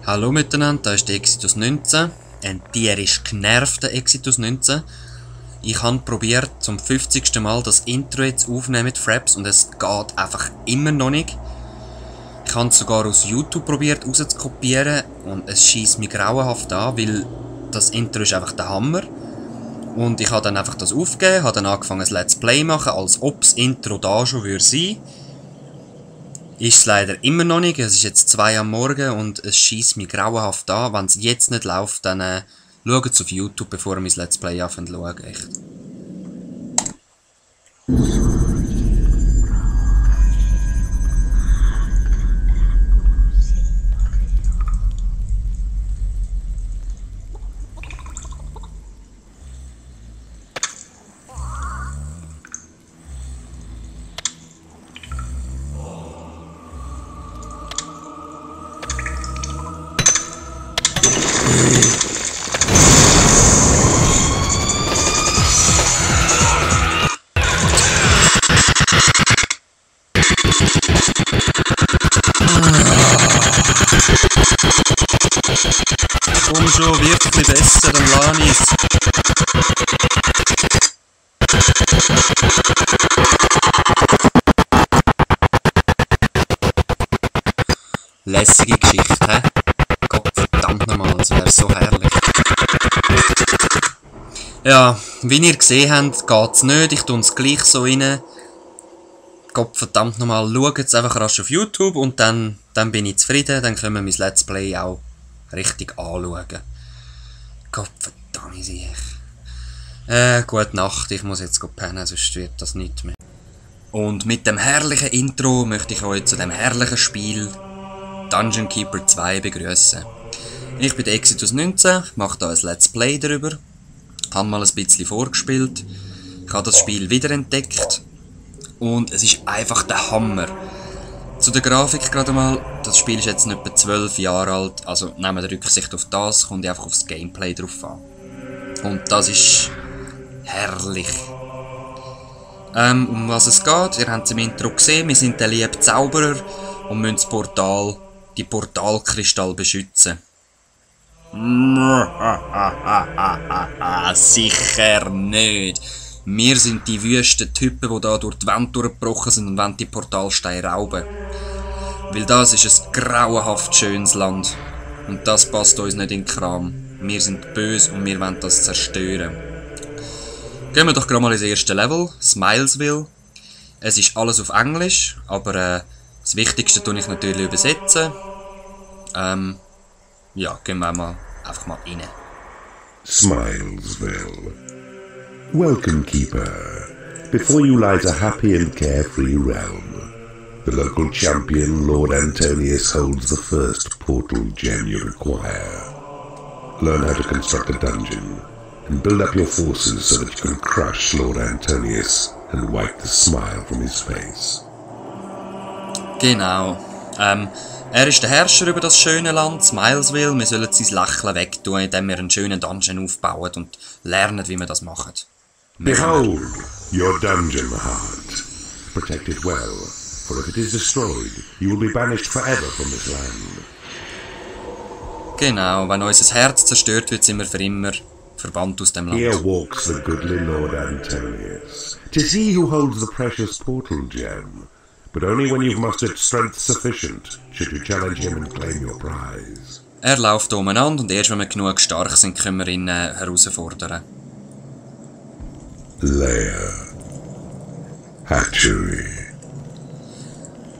Hallo miteinander, da ist der Exitus 19. Ein tierisch genervter Exitus 19. Ich habe probiert zum 50. Mal das Intro jetzt aufnehmen mit Fraps und es geht einfach immer noch nicht. Ich habe es sogar aus YouTube probiert rauszukopieren und es schießt mich grauenhaft an, weil das Intro ist einfach der Hammer. Und ich habe dann einfach das aufgegeben, habe dann angefangen ein Let's Play machen, als ob das Intro da schon würde sein. Ist es leider immer noch nicht, es ist jetzt 2 am Morgen und es schießt mich grauenhaft an. Wenn es jetzt nicht läuft, dann schaut es auf YouTube, bevor ihr mein Let's Play anfangen zu schauen. Echt. Komm schon, wird ein bisschen besser, dann lass ich's. Lässige Geschichte, hä? Gott verdammt nochmal, das wäre so herrlich. Ja, wie ihr gesehen habt, geht's nicht, ich tue es gleich so rein. Gott verdammt nochmal, schaut jetzt einfach rasch auf YouTube und dann bin ich zufrieden, dann können wir mein Let's Play auch richtig anschauen. Gott verdammt sich. Gute Nacht, ich muss jetzt pennen, sonst wird das nicht mehr. Und mit dem herrlichen Intro möchte ich euch zu dem herrlichen Spiel Dungeon Keeper 2 begrüßen. Ich bin der Exitus 19, ich mache da ein Let's Play darüber. Habe mal ein bisschen vorgespielt. Ich habe das Spiel wiederentdeckt. Und es ist einfach der Hammer. Zu der Grafik gerade mal, das Spiel ist jetzt etwa 12 Jahre alt, also nehmen wir Rücksicht auf das, kommt einfach aufs Gameplay drauf an. Und das ist herrlich. Um was es geht, ihr habt es im Intro gesehen, wir sind der liebe Zauberer und müssen das Portal, die Portalkristall beschützen. Sicher nicht. Wir sind die wüsten Typen, die da durch die Wand durchgebrochen sind und wollen die Portalsteine rauben. Weil das ist ein grauenhaft schönes Land. Und das passt uns nicht in den Kram. Wir sind böse und wir wollen das zerstören. Gehen wir doch gerade mal ins erste Level, Smilesville. Es ist alles auf Englisch, aber das Wichtigste tue ich natürlich übersetzen. Ja, gehen wir einfach mal rein. Smilesville. Welcome, Keeper. Before you lies a happy and carefree realm. The local champion, Lord Antonius, holds the first portal gem you require. Learn how to construct a dungeon, and build up your forces so that you can crush Lord Antonius and wipe the smile from his face. Genau. Er ist der Herrscher über das schöne Land, Smilesville. Wir sollen sein Lächeln wegtun, indem wir einen schönen Dungeon aufbauen und lernen, wie wir das machen. Behold, your dungeon heart. Protect it well, for if it is destroyed, you will be banished forever from this land. Genau, wenn unser Herz zerstört wird, sind wir für immer verbannt aus dem Land. Here walks the goodly Lord Antonius. 'Tis he who holds the precious portal gem, but only when you've mustered strength sufficient should you challenge him and claim your prize. Er läuft umeinander und erst wenn wir genug stark sind, können wir ihn herausfordern. Lair. Hatchery.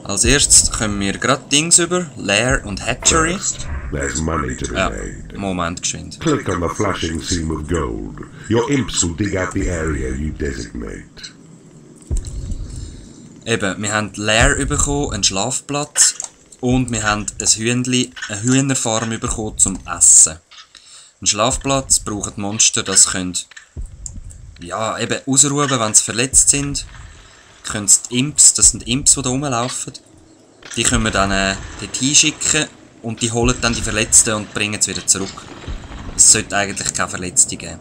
Als erstes kommen wir gerade Dings über, Lair und Hatchery. First, there's money to be Ja, made. Moment, geschwind. Click on the flashing seam of gold. Your imps will dig out the area you designate. Eben, wir haben Lair bekommen, einen Schlafplatz. Und wir haben ein Hühnli, eine Hühnerfarm bekommen zum Essen. Ein Schlafplatz brauchen die Monster, das können ja, eben ausruhen, wenn sie verletzt sind. Können die Imps, das sind Imps, die da rumlaufen. Die können wir dann dort hinschicken und die holen dann die Verletzten und bringen sie wieder zurück. Es sollte eigentlich keine Verletzten geben.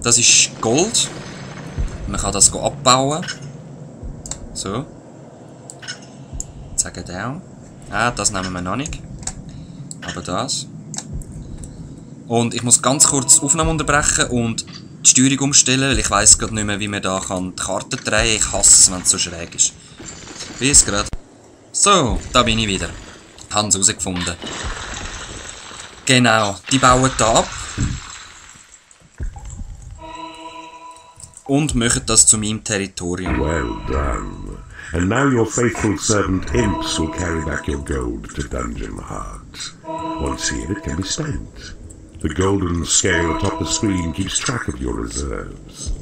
Das ist Gold. Man kann das abbauen. So. Sagen down. Ah, das nehmen wir noch nicht. Aber das. Und ich muss ganz kurz die Aufnahme unterbrechen und die Steuerung umstellen, weil ich weiss gerade nicht mehr, wie man da die Karte drehen kann. Ich hasse es, wenn es so schräg ist. Bis gerade. So, da bin ich wieder. Haben es herausgefunden. Genau, die bauen da ab. Und machen das zu meinem Territorium. Well done. And now your faithful servant Imps will carry back your gold to Dungeon Heart. Once here, it can be spent. The golden scale atop the screen keeps track of your reserves.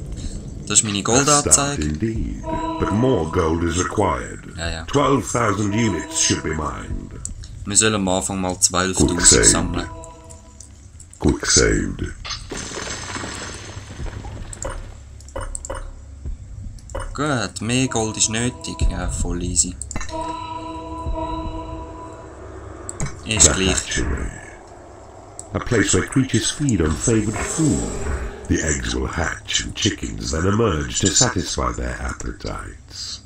Das ist meine A start Goldanzeige. indeed, but more gold is required. Ja. 12,000 units should be mined. Wir sollen am Anfang mal Gut 12'000 gesehen. sammeln. Quick saved. Gut, mehr Gold ist nötig. Ja, voll easy. Ist The gleich. hatchery. A place where creatures feed on favored food. The eggs will hatch and chickens then emerge to satisfy their appetites.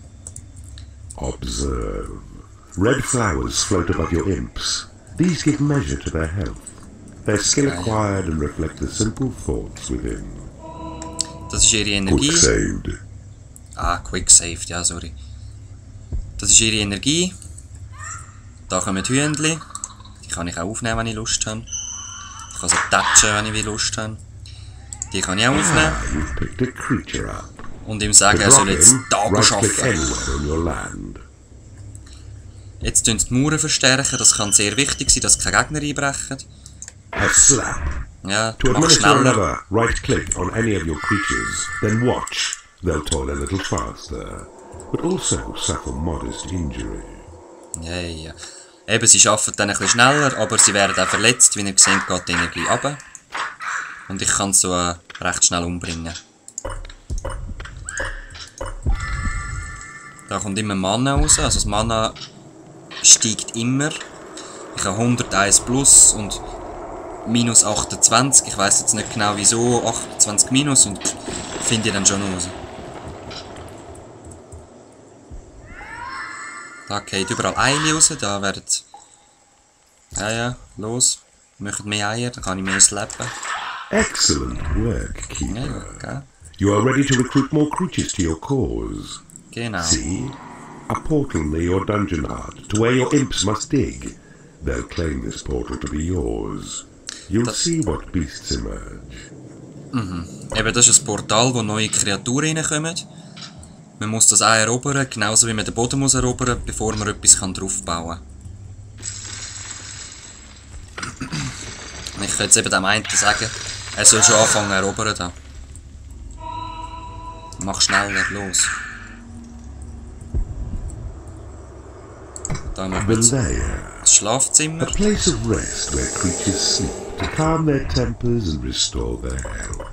Observe. Red flowers float above your imps. These give measure to their health. Their skill acquired and reflect the simple thoughts within. Das ist ihre Energie. Quick saved. Ah, quick saved, ja, sorry. Das ist ihre Energie. Da kommen die Hühnchen. Die kann ich auch aufnehmen, wenn ich Lust habe. Ich kann sie touchen, wenn ich Lust habe. Die kann ich auch aufnehmen. You've picked a creature up. Und ihm To sagen, er drop soll jetzt him, da right-click arbeiten. anywhere on your land. Jetzt tun sie die Mauern verstärken. Das kann sehr wichtig sein, dass keine Gegner einbrechen. A slap. Ja, To mach administer a schneller. lever, right-click on any of your creatures, then watch. They'll toil a little faster, but also suffer modest injury. Ja. Eben, sie arbeiten dann ein bisschen schneller, aber sie werden auch verletzt. Wie ihr seht, geht die Energie runter. Und ich kann so recht schnell umbringen. Da kommt immer Mana raus, also das Mana steigt immer. Ich habe 101 plus und minus 28. Ich weiß jetzt nicht genau wieso, 28 minus und finde ich dann schon raus. Da geht überall Eier raus, da werden... Ja, los. Möchten mehr Eier, dann kann ich mehr slappen. Excellent work, Keeper. Ja, gell? You are ready to recruit more creatures to your cause. Genau. See? A portal near your dungeon heart, to where your imps must dig. They'll claim this portal to be yours. You'll see what beasts emerge. Eben, das ist ein Portal, wo neue Kreaturen reinkommen. Man muss das auch erobern, genauso wie man den Boden muss erobern, bevor man etwas draufbauen kann. Ich könnte jetzt eben dem einen sagen, er soll schon anfangen erobern da. Mach schneller, los. Da haben wir The jetzt lair. das Schlafzimmer. A place of rest where creatures sleep to calm their tempers and restore their health.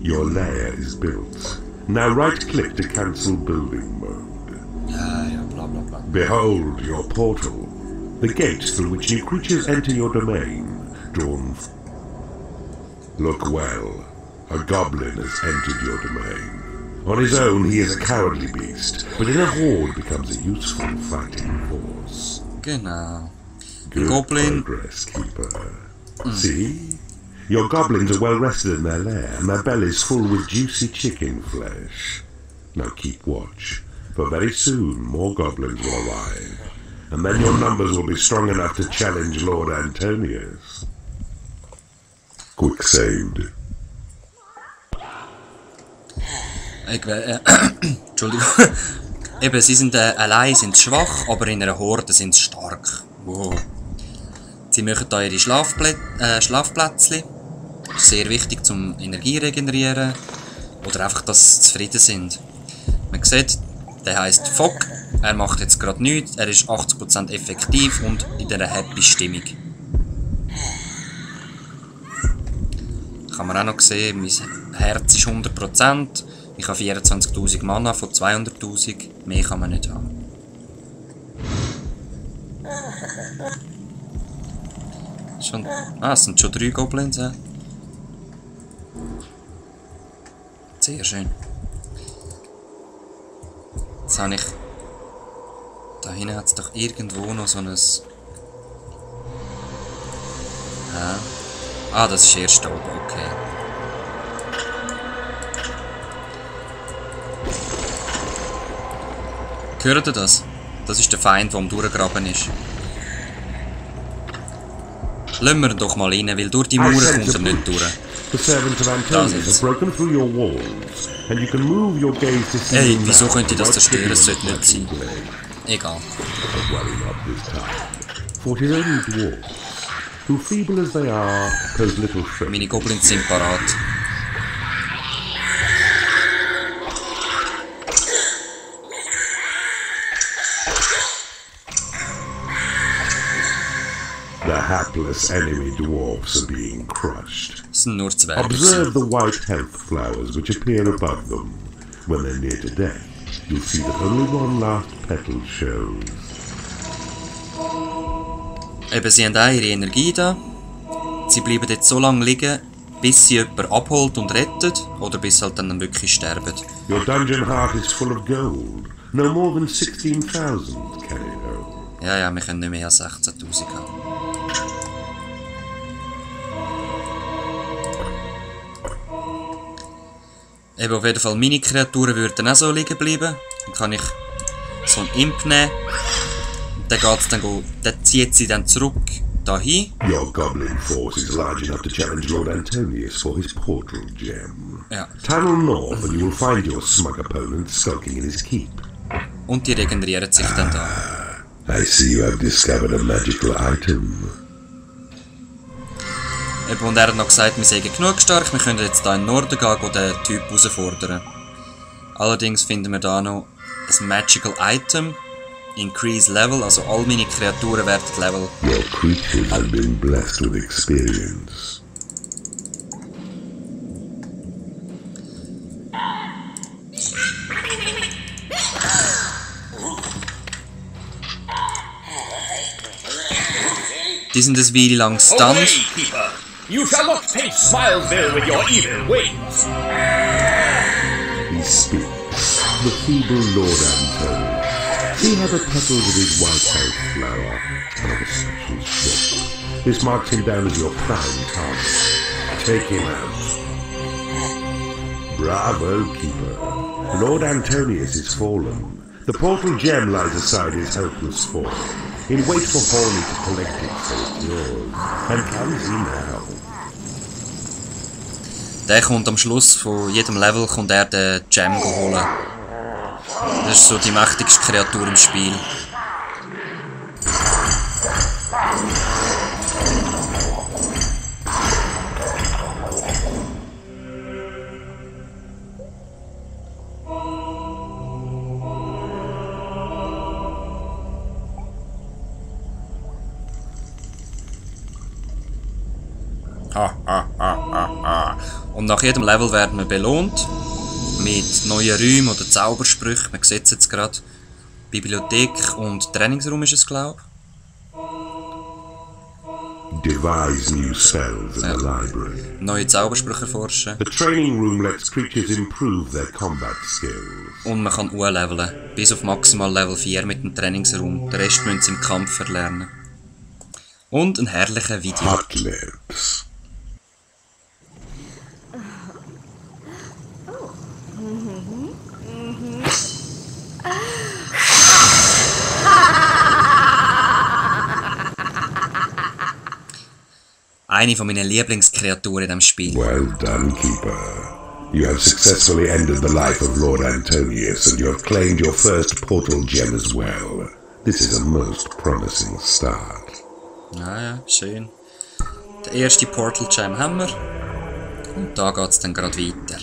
Your lair is built. Now right-click to cancel building mode. Ja, bla bla bla. Behold your portal, the gate through which new creatures enter your domain, drawn. Look well, a goblin has entered your domain. On his own he is a cowardly beast, but in a horde becomes a useful fighting force. Genau. Good Goblin. progress, Keeper. See? Your goblins are well rested in their lair, and their bellies full with juicy chicken flesh. Now keep watch, for very soon more goblins will arrive, and then your numbers will be strong enough to challenge Lord Antonius. Quick saved. Entschuldigung. Eben, sie sind allein sind schwach, aber in einer Horde sind sie stark. Wow. Sie machen da ihre Schlafplätzchen. Das ist sehr wichtig zum Energie regenerieren. Oder einfach, dass sie zufrieden sind. Man sieht, der heisst Fock. Er macht jetzt gerade nichts. Er ist 80% effektiv und in einer happy Stimmung. Kann man auch noch sehen, mein Herz ist 100%. Ich habe 24.000 Mana von 200.000. Mehr kann man nicht haben. Schon, es sind schon 3 Goblins. Ja. Sehr schön. Jetzt habe ich... Da hinten hat es doch irgendwo noch so ein Ah, das ist erst oben, okay. Hört ihr das? Das ist der Feind, der am Durchgraben ist. Lassen wir ihn doch mal rein, weil durch die Mauern kommt er nicht durch. Hey, wieso könnte ich das zerstören? Es sollte nicht sein. Egal. Meine Goblins sind parat. The hapless enemy dwarfs are being crushed. Es sind nur Zwerge. Observe the white health flowers which appear above them. When they're near to death, you'll see that only one last petal shows. Eben, sie haben auch ihre Energie da. Sie bleiben jetzt so lange liegen, bis sie jemanden abholt und rettet, oder bis sie halt dann wirklich sterben. Your dungeon heart is full of gold. No more than 16,000, can it hold? Ja, wir können nicht mehr als 16.000 haben. Eben, auf jeden Fall, meine Kreaturen würden auch so liegen bleiben. Dann kann ich so einen Imp nehmen. Dann zieht sie dann zurück dahin. Your goblin force is large enough to challenge Lord Antonius for his portal gem. Ja. Tunnel north and you will find your smug opponent skulking in his keep. Und die regenerieren sich dann da. I see you have discovered a magical item. Eben, und er hat noch gesagt, wir seien genug stark, wir können jetzt hier in den Norden gehen und den Typ herausfordern. Allerdings finden wir da noch ein Magical Item. Increase Level, also all meine Kreaturen werden Level. Your creatures have been blessed with experience. Die sind ein Weile lang stunned. You shall not taint Smilesville with your evil ways. He speaks, the feeble Lord Antonius. He had a petal with his white health flower, and of a special shape. This marks him down as your prime target. Take him out. Bravo, Keeper. Lord Antonius is fallen. The portal gem lies aside his helpless form. He'll wait for Horny to collect it, so it's yours. And comes he now. Der kommt am Schluss von jedem Level kommt er den Gem holen. Das ist so die mächtigste Kreatur im Spiel. Und nach jedem Level werden wir belohnt mit neuen Räumen oder Zaubersprüchen. Man sieht es jetzt gerade. Bibliothek und Trainingsraum ist es, glaube ich. Devise new spells in the library. Neue Zaubersprüche erforschen. The training room lets creatures improve their combat skills. Und man kann leveln. Bis auf maximal Level 4 mit dem Trainingsraum. Den Rest müssen sie im Kampf erlernen. Und ein herrlicher Video. Hot lips. Eine von meinen Lieblingskreaturen in diesem Spiel. Well done, Keeper. You have successfully ended the life of Lord Antonius, and you have claimed your first portal gem as well. This is a most promising start. Ja, schön. Den ersten Portal Gem haben wir. Und da geht es dann gerade weiter.